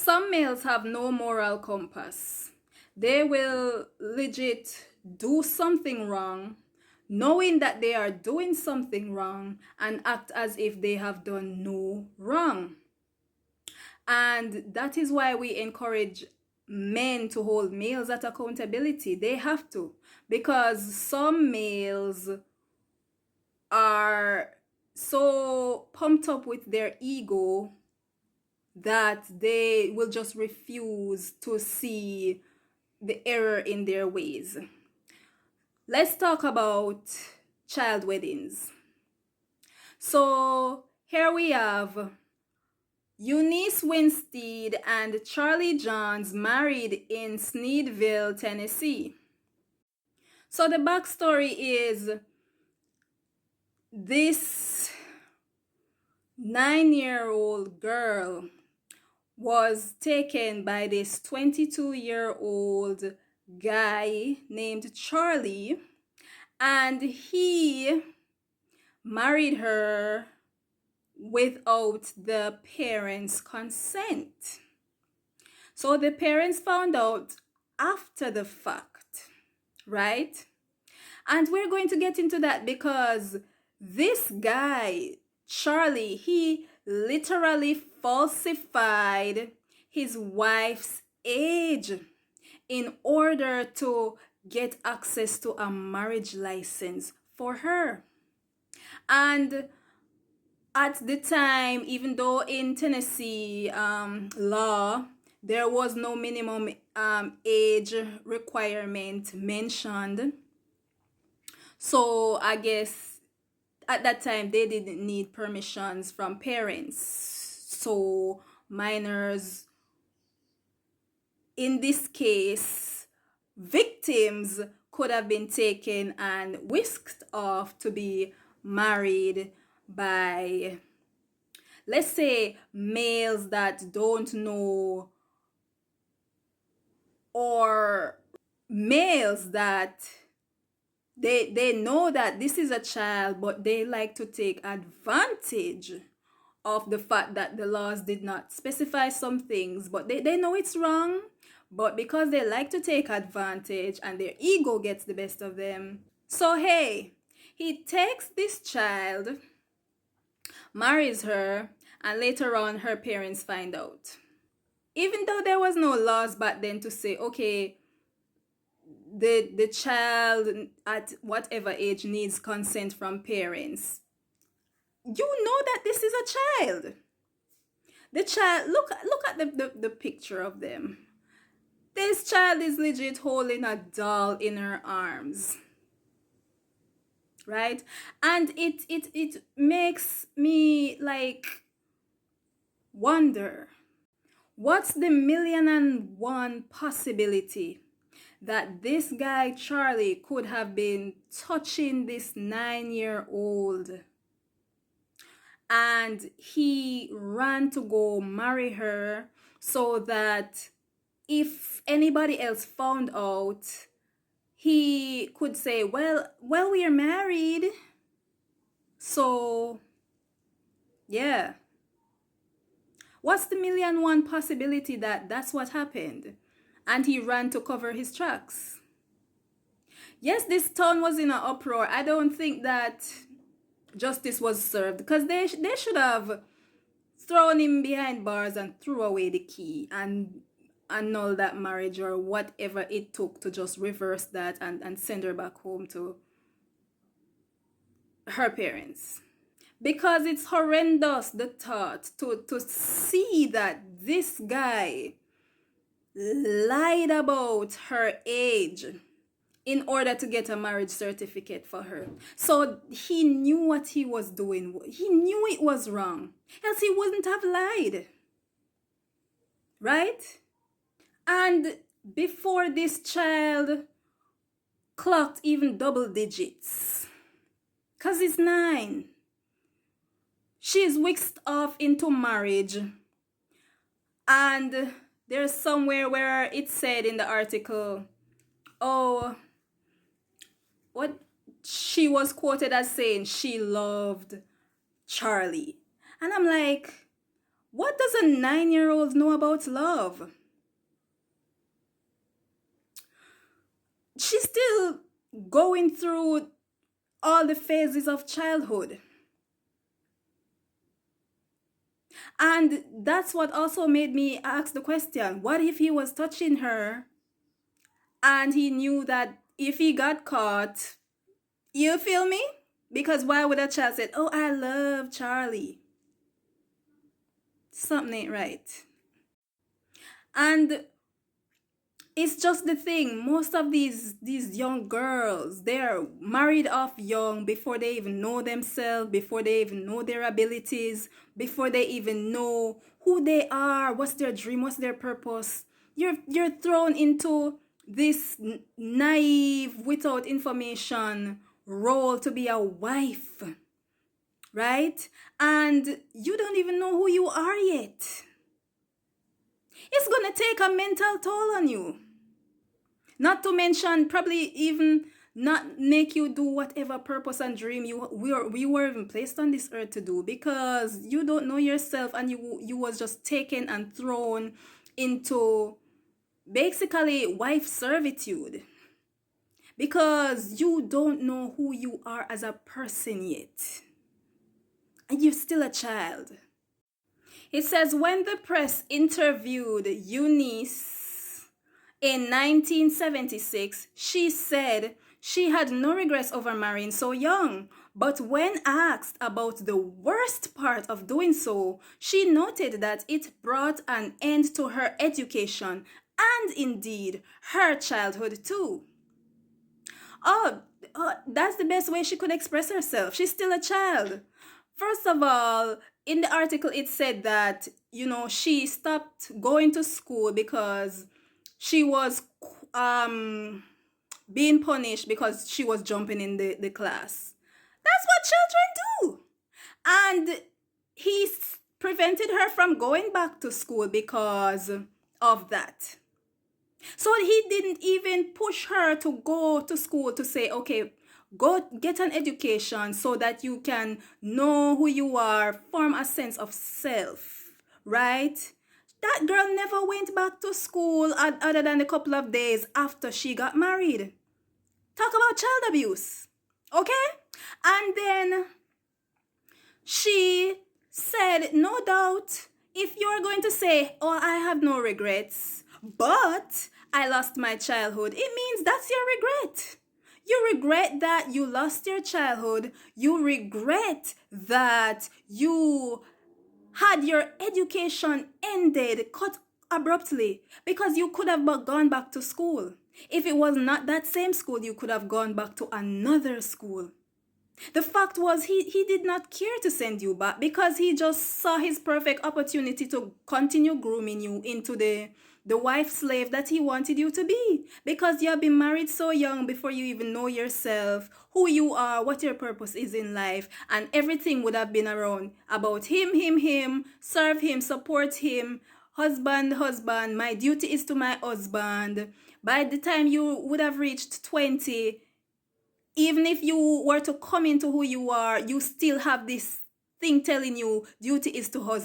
Some males have no moral compass. They will legit do something wrong, knowing that they are doing something wrong, and act as if they have done no wrong. And that is why we encourage men to hold males at accountability. They have to, because some males are so pumped up with their ego that they will just refuse to see the error in their ways. Let's talk about child weddings. So here we have Eunice Winstead and Charlie Johns married in Sneedville, Tennessee. So the backstory is this 9-year-old girl was taken by this 22-year-old guy named Charlie, and he married her without the parents' consent. So the parents found out after the fact, right? And we're going to get into that because this guy, Charlie, he literally falsified his wife's age in order to get access to a marriage license for her. And at the time, even though in Tennessee law, there was no minimum age requirement mentioned. So I guess at that time, they didn't need permissions from parents. So minors, in this case, victims could have been taken and whisked off to be married by, let's say, males that don't know, or males that they know that this is a child, but they like to take advantage of the fact that the laws did not specify some things, but they know it's wrong, but because they like to take advantage and their ego gets the best of them. So hey, he takes this child, marries her, and later on her parents find out. Even though there was no laws back then to say, okay, the child at whatever age needs consent from parents, you know that this is a child. The child, look at the picture of them. This child is legit holding a doll in her arms, right? And it makes me like wonder, what's the 1,000,001 possibility that this guy Charlie could have been touching this 9-year-old, and he ran to go marry her so that if anybody else found out, he could say, well, we are married. So yeah, what's the 1,000,001 possibility that that's what happened and he ran to cover his tracks? Yes, this town was in an uproar. I don't think that justice was served, because they should have thrown him behind bars and threw away the key and annul that marriage, or whatever it took to just reverse that and send her back home to her parents. Because it's horrendous, the thought to see that this guy lied about her age in order to get a marriage certificate for her. So he knew what he was doing. He knew it was wrong, else he wouldn't have lied, right? And before this child clocked even double digits, because he's 9, she's whisked off into marriage. And there's somewhere where it said in the article, oh, what she was quoted as saying she loved Charlie. And I'm like, What does a 9-year-old know about love? She's still going through all the phases of childhood. And that's what also made me ask the question, what if he was touching her and he knew that if he got caught, you feel me? Because why would a child say, oh, I love Charlie? Something ain't right. And it's just the thing, most of these young girls, they're married off young before they even know themselves, before they even know their abilities, before they even know who they are, what's their dream, what's their purpose. You're thrown into this naive, without information role to be a wife, right? And you don't even know who you are yet. It's gonna take a mental toll on you. Not to mention, probably even not make you do whatever purpose and dream we were even placed on this earth to do, because you don't know yourself and you was just taken and thrown into basically wife servitude because you don't know who you are as a person yet. And you're still a child. It says, when the press interviewed Eunice in 1976, she said she had no regrets over marrying so young. But when asked about the worst part of doing so, she noted that it brought an end to her education and indeed her childhood too. Oh, that's the best way she could express herself. She's still a child. First of all, in the article, it said that, she stopped going to school because she was being punished because she was jumping in the class. That's what children do. And he prevented her from going back to school because of that. So he didn't even push her to go to school to say, okay, go get an education so that you can know who you are, form a sense of self, right? That girl never went back to school other than a couple of days after she got married. Talk about child abuse, okay? And then she said, no doubt, if you're going to say, oh, I have no regrets, but I lost my childhood, it means that's your regret. You regret that you lost your childhood. You regret that you had your education ended, cut abruptly, because you could have gone back to school. If it was not that same school, you could have gone back to another school. The fact was he did not care to send you back because he just saw his perfect opportunity to continue grooming you into the wife slave that he wanted you to be, because you have been married so young before you even know yourself, who you are, what your purpose is in life, and everything would have been around about him, serve him, support him, husband, my duty is to my husband. By the time you would have reached 20, even if you were to come into who you are, you still have this thing telling you duty is to husband.